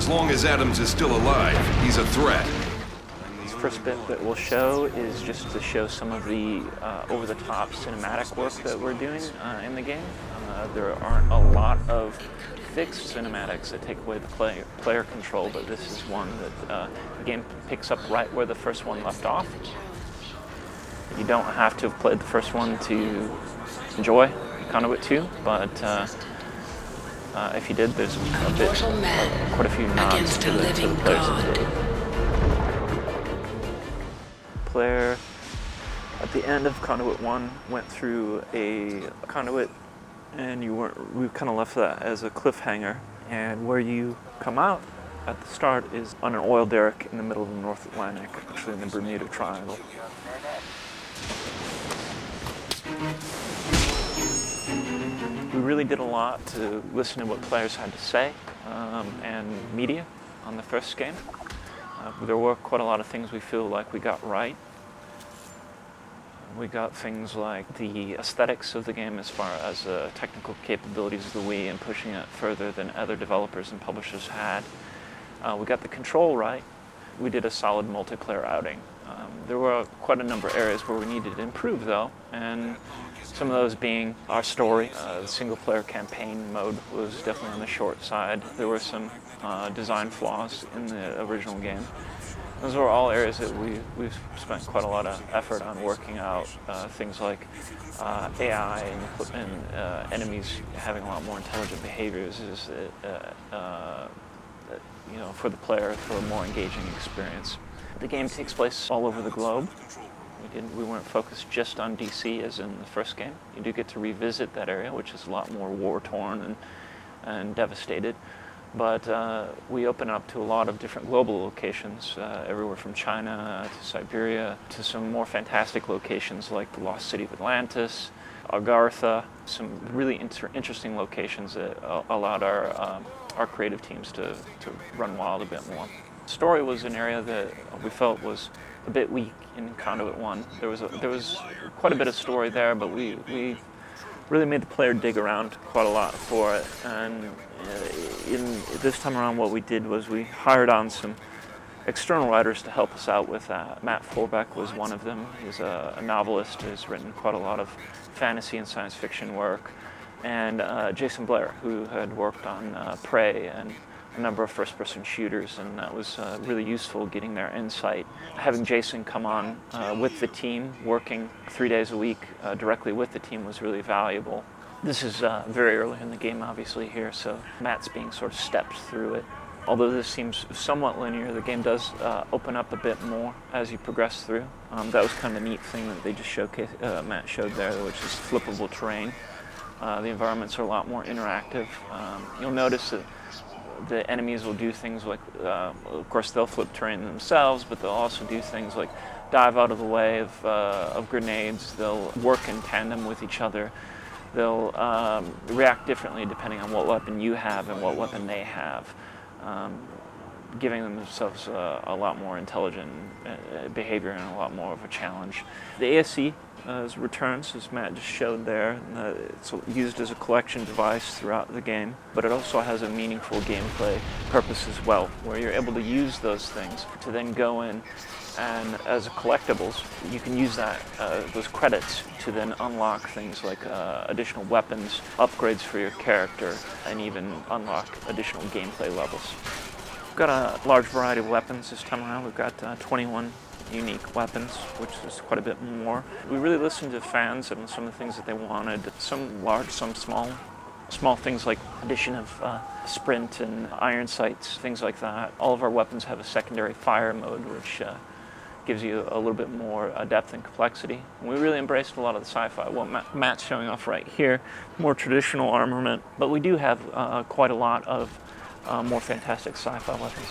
As long as Adams is still alive, he's a threat. This first bit that we'll show is just to show some of the over-the-top cinematic work that we're doing in the game. There aren't a lot of fixed cinematics that take away the player control, but this is one that the game picks up right where the first one left off. You don't have to have played the first one to enjoy Conduit 2, but if you did, there's quite a few nods to the players. Player at the end of Conduit 1 went through a conduit, and we kind of left that as a cliffhanger. And where you come out at the start is on an oil derrick in the middle of the North Atlantic, actually in the Bermuda Triangle. We really did a lot to listen to what players had to say and media on the first game. There were quite a lot of things we feel like we got right. We got things like the aesthetics of the game as far as technical capabilities of the Wii and pushing it further than other developers and publishers had. We got the control right. We did a solid multiplayer outing. There were quite a number of areas where we needed to improve though, and some of those being our story. The single-player campaign mode was definitely on the short side. There were some design flaws in the original game. Those are all areas that we've spent quite a lot of effort on working out. Things like AI and enemies having a lot more intelligent behaviors is, for the player, for a more engaging experience. The game takes place all over the globe. We weren't focused just on DC as in the first game. You do get to revisit that area, which is a lot more war-torn and devastated. But we open up to a lot of different global locations, everywhere from China to Siberia to some more fantastic locations like the lost city of Atlantis, Agartha, some really interesting locations that allowed our creative teams to run wild a bit more. Story was an area that we felt was a bit weak in Conduit 1. There was quite a bit of story there, but we really made the player dig around quite a lot for it. And this time around, what we did was we hired on some external writers to help us out with that. Matt Forbeck was one of them. He's a novelist, has written quite a lot of fantasy and science fiction work. And Jason Blair, who had worked on Prey and a number of first-person shooters, and that was really useful getting their insight. Having Jason come on with the team, working 3 days a week directly with the team was really valuable. This is very early in the game, obviously, here, so Matt's being sort of stepped through it. Although this seems somewhat linear, the game does open up a bit more as you progress through. That was kind of a neat thing that they just showcased, Matt showed there, which is flippable terrain. The environments are a lot more interactive. You'll notice that the enemies will do things like, of course, they'll flip terrain themselves, but they'll also do things like dive out of the way of grenades. They'll work in tandem with each other. They'll react differently depending on what weapon you have and what weapon they have, giving themselves a lot more intelligent behavior and a lot more of a challenge. The ASC returns, as Matt just showed there. It's used as a collection device throughout the game, but it also has a meaningful gameplay purpose as well, where you're able to use those things to then go in and, as collectibles, you can use those credits to then unlock things like additional weapons, upgrades for your character, and even unlock additional gameplay levels. We've got a large variety of weapons this time around. We've got 21 unique weapons, which is quite a bit more. We really listened to fans and some of the things that they wanted, some large, some small. Small things like addition of sprint and iron sights, things like that. All of our weapons have a secondary fire mode, which gives you a little bit more depth and complexity. And we really embraced a lot of the sci-fi. What Matt's showing off right here, more traditional armament, but we do have quite a lot of more fantastic sci-fi weapons.